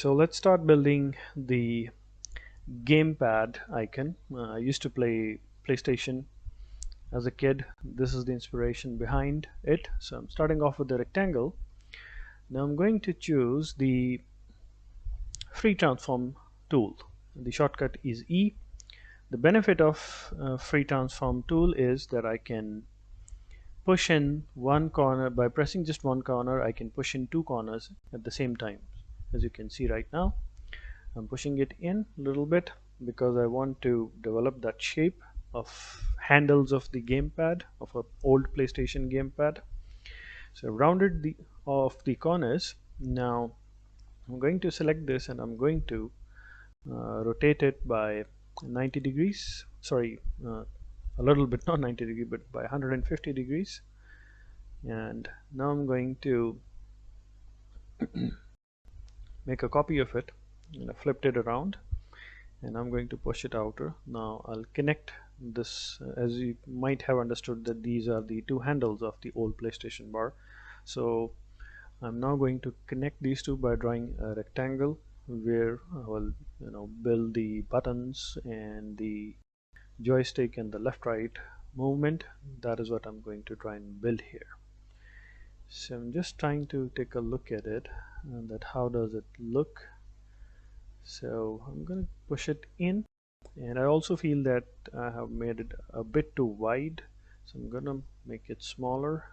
So let's start building the GamePad icon. I used to play PlayStation as a kid. This is the inspiration behind it. So I'm starting off with the rectangle. Now I'm going to choose the free transform tool. The shortcut is E. The benefit of free transform tool is that I can push in one corner. By pressing just one corner, I can push in two corners at the same time, as you can see right now. I'm pushing it in a little bit because I want to develop that shape of handles of the gamepad, of an old PlayStation gamepad. So I've rounded the off the corners. Now I'm going to select this and I'm going to rotate it by 90 degrees. Sorry, a little bit, not 90 degrees, but by 150 degrees. And now I'm going to make a copy of it, and I flipped it around, and I'm going to push it outer. Now I'll connect this, as you might have understood that these are the two handles of the old PlayStation bar. So I'm now going to connect these two by drawing a rectangle where I will build the buttons and the joystick and the left right movement. That is what I'm going to try and build here. So I'm just trying to take a look at it, and that how does it look. So I'm going to push it in, and I also feel that I have made it a bit too wide, so I'm going to make it smaller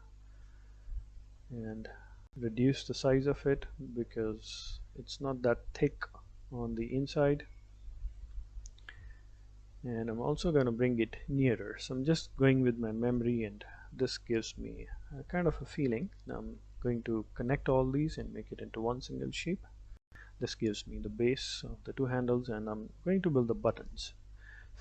and reduce the size of it because it's not that thick on the inside. And I'm also going to bring it nearer, so I'm just going with my memory, and this gives me a kind of a feeling. Now I'm going to connect all these and make it into one single shape. This gives me the base of the two handles, and I'm going to build the buttons.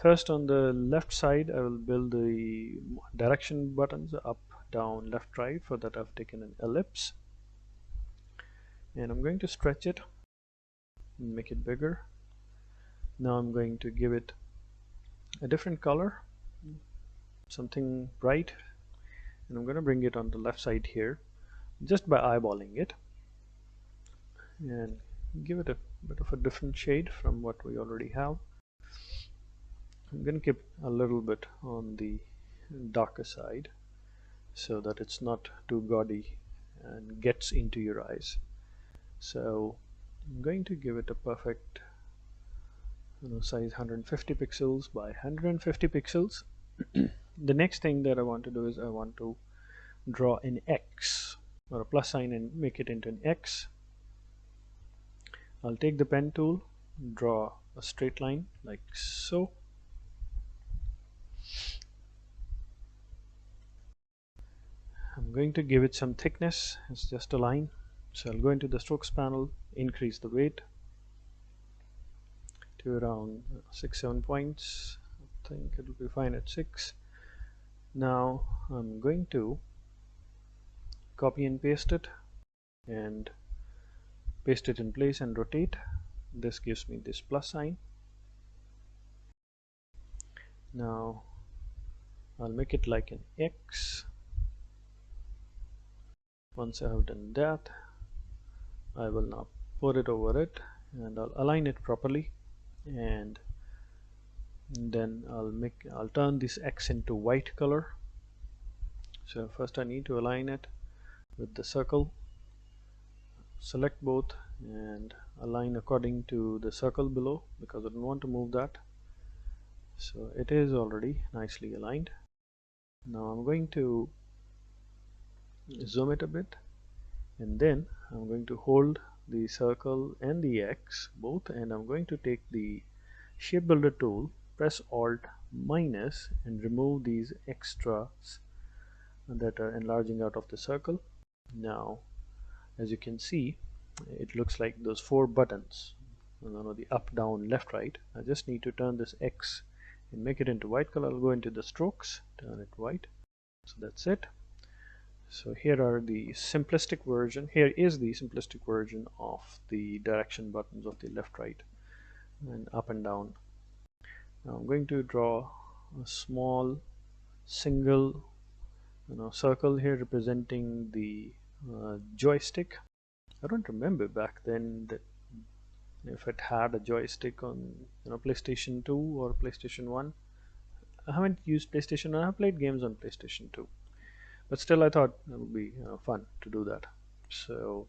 First, on the left side, I will build the direction buttons, up, down, left, right. For that I've taken an ellipse, and I'm going to stretch it and make it bigger. Now I'm going to give it a different color, something bright, and I'm going to bring it on the left side here just by eyeballing it and give it a bit of a different shade from what we already have. I'm going to keep a little bit on the darker side so that it's not too gaudy and gets into your eyes. So I'm going to give it a perfect size 150 pixels by 150 pixels. The next thing that I want to do is I want to draw an X or a plus sign and make it into an X. I'll take the pen tool, draw a straight line like so. I'm going to give it some thickness. It's just a line, so I'll go into the strokes panel, increase the weight to around 6-7 points. I think it will be fine at 6. Now I'm going to copy and paste it and paste it in place and rotate. This gives me this plus sign. Now I'll make it like an X. Once I have done that, I will now put it over it and I'll align it properly, and then I'll turn this X into white color. So first I need to align it with the circle. Select both and align according to the circle below because I don't want to move that. So it is already nicely aligned. Now I'm going to zoom it a bit, and then I'm going to hold the circle and the X both, and I'm going to take the shape builder tool, press Alt minus, and remove these extras that are enlarging out of the circle. Now as you can see, it looks like those 4 buttons, the up, down, left, right. I just need to turn this X and make it into white color. I'll go into the strokes, turn it white. So that's it. So here is the simplistic version of the direction buttons of the left, right, and up and down. Now I'm going to draw a small single circle here representing the joystick. I don't remember back then that if it had a joystick on PlayStation 2 or PlayStation 1. I haven't used PlayStation 1. I have played games on PlayStation 2, but still I thought it would be fun to do that. So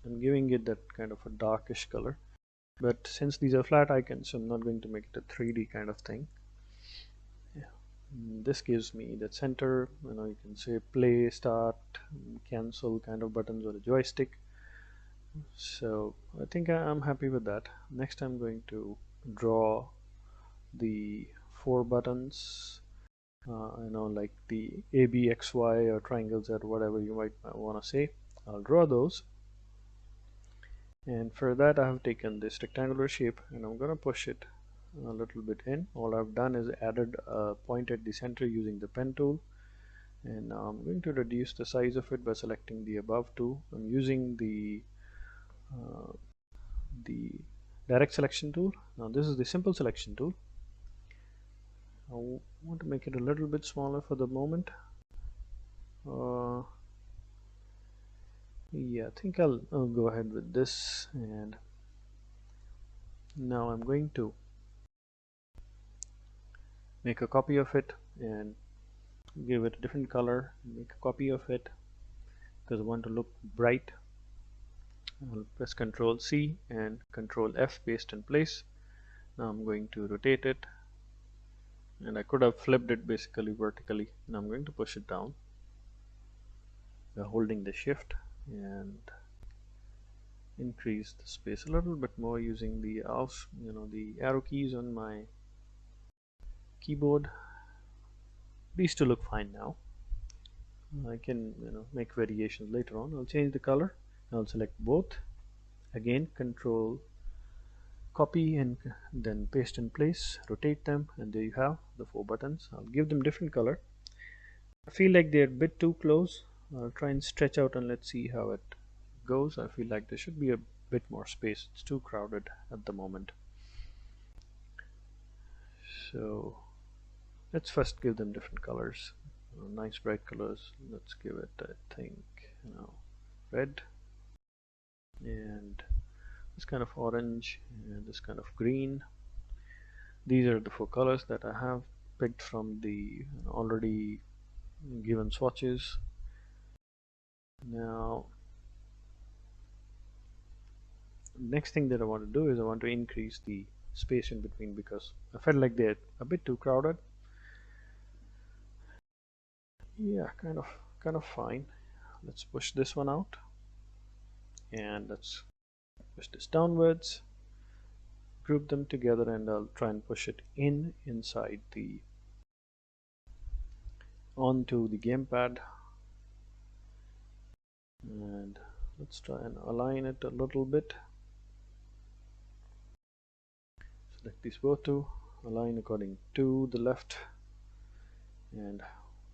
I'm giving it that kind of a darkish color, but since these are flat icons, I'm not going to make it a 3D kind of thing. Yeah. This gives me that center, you can say play, start, cancel kind of buttons or a joystick. So I think I'm happy with that. Next I'm going to draw the four buttons, like the A, B, X, Y, or triangles, or whatever you might want to say. I'll draw those, and for that I have taken this rectangular shape and I'm going to push it a little bit in. All I've done is added a point at the center using the pen tool, and now I'm going to reduce the size of it by selecting the above two. I'm using the direct selection tool. Now this is the simple selection tool. I want to make it a little bit smaller for the moment. Yeah, I think I'll go ahead with this, and now I'm going to make a copy of it and give it a different color, make a copy of it because I want to look bright. I'll press Ctrl C and Ctrl F, paste in place. Now I'm going to rotate it, and I could have flipped it basically vertically. Now I'm going to push it down by holding the shift and increase the space a little bit more using the the arrow keys on my keyboard. These two look fine now. I can make variations later on. I'll change the color. I'll select both. Again, Control copy and then paste in place. Rotate them, and there you have the four buttons. I'll give them different color. I feel like they're a bit too close. I'll try and stretch out and let's see how it goes. I feel like there should be a bit more space. It's too crowded at the moment. So let's first give them different colors. Nice bright colors. Let's give it, I think, red, and this kind of orange, and this kind of green. These are the four colors that I have picked from the already given swatches. Now next thing that I want to do is I want to increase the space in between because I felt like they're a bit too crowded. Yeah, kind of fine. Let's push this one out, and let's push this downwards, group them together, and I'll try and push it inside the onto the gamepad, and let's try and align it a little bit. Select these both two, align according to the left, and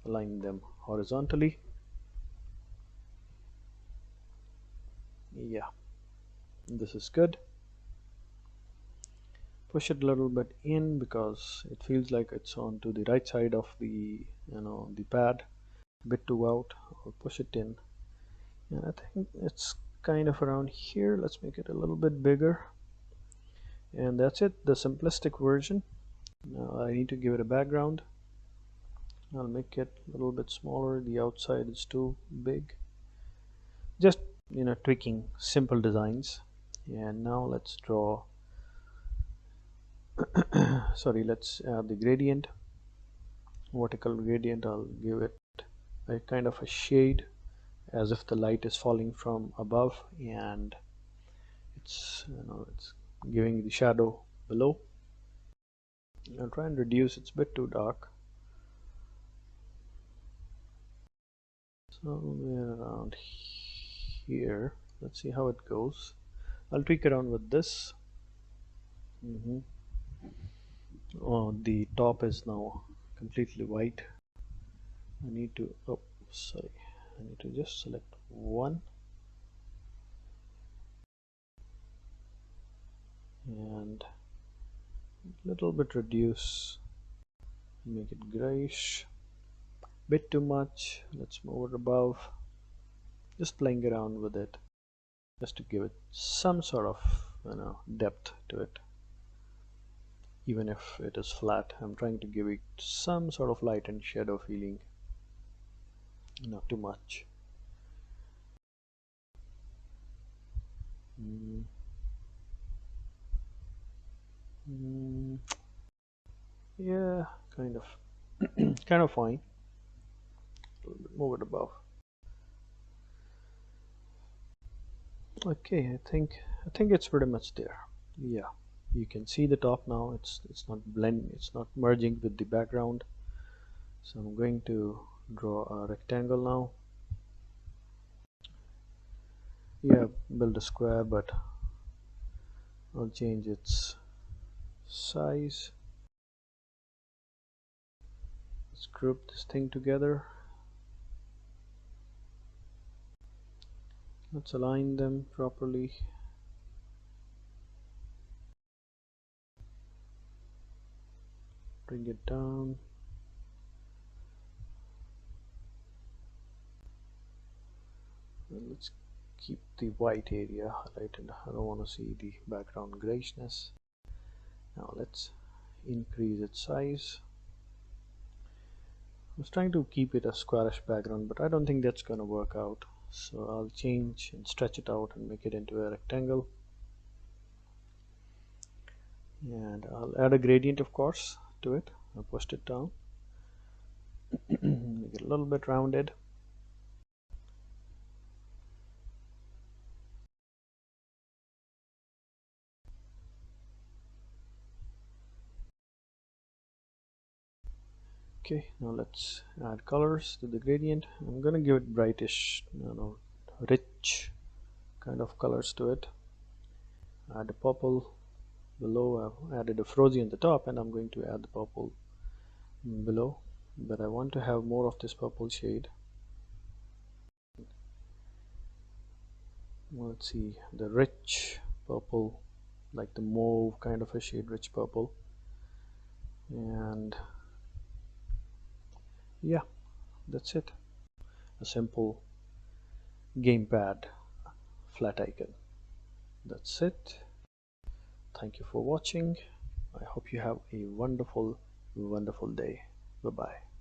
align them horizontally. Yeah, this is good. Push it a little bit in because it feels like it's on to the right side of the the pad, a bit too out. I'll push it in, and I think it's kind of around here. Let's make it a little bit bigger, and that's it, the simplistic version. Now I need to give it a background. I'll make it a little bit smaller. The outside is too big. Just tweaking simple designs. And now let's draw sorry, let's add the gradient, vertical gradient. I'll give it a kind of a shade as if the light is falling from above and it's giving the shadow below. I'll try and reduce, it's a bit too dark, somewhere around here. Let's see how it goes. I'll tweak around with this. Oh, the top is now completely white. I need to, oh sorry, I need to just select one and a little bit reduce, make it grayish, bit too much. Let's move it above, just playing around with it just to give it some sort of depth to it. Even if it is flat, I'm trying to give it some sort of light and shadow feeling, not too much. Mm, mm, yeah, kind of, kind of fine. A little bit move it above. Okay, I think it's pretty much there. Yeah, you can see the top now. It's not it's not merging with the background. So I'm going to draw a rectangle now. Yeah, build a square, but I'll change its size. Let's group this thing together. Let's align them properly. Bring it down. And let's keep the white area highlighted. I don't want to see the background grayshness. Now let's increase its size. I was trying to keep it a squarish background, but I don't think that's going to work out. So I'll change and stretch it out and make it into a rectangle. And I'll add a gradient, of course, to it. I'll push it down. Make it a little bit rounded. Okay, now let's add colors to the gradient. I'm gonna give it brightish, rich kind of colors to it. Add a purple below. I've added a frozy on the top, and I'm going to add the purple below. But I want to have more of this purple shade. Let's see, the rich purple, like the mauve kind of a shade, rich purple. And yeah, that's it. A simple gamepad flat icon. That's it. Thank you for watching. I hope you have a wonderful, wonderful day. Bye bye.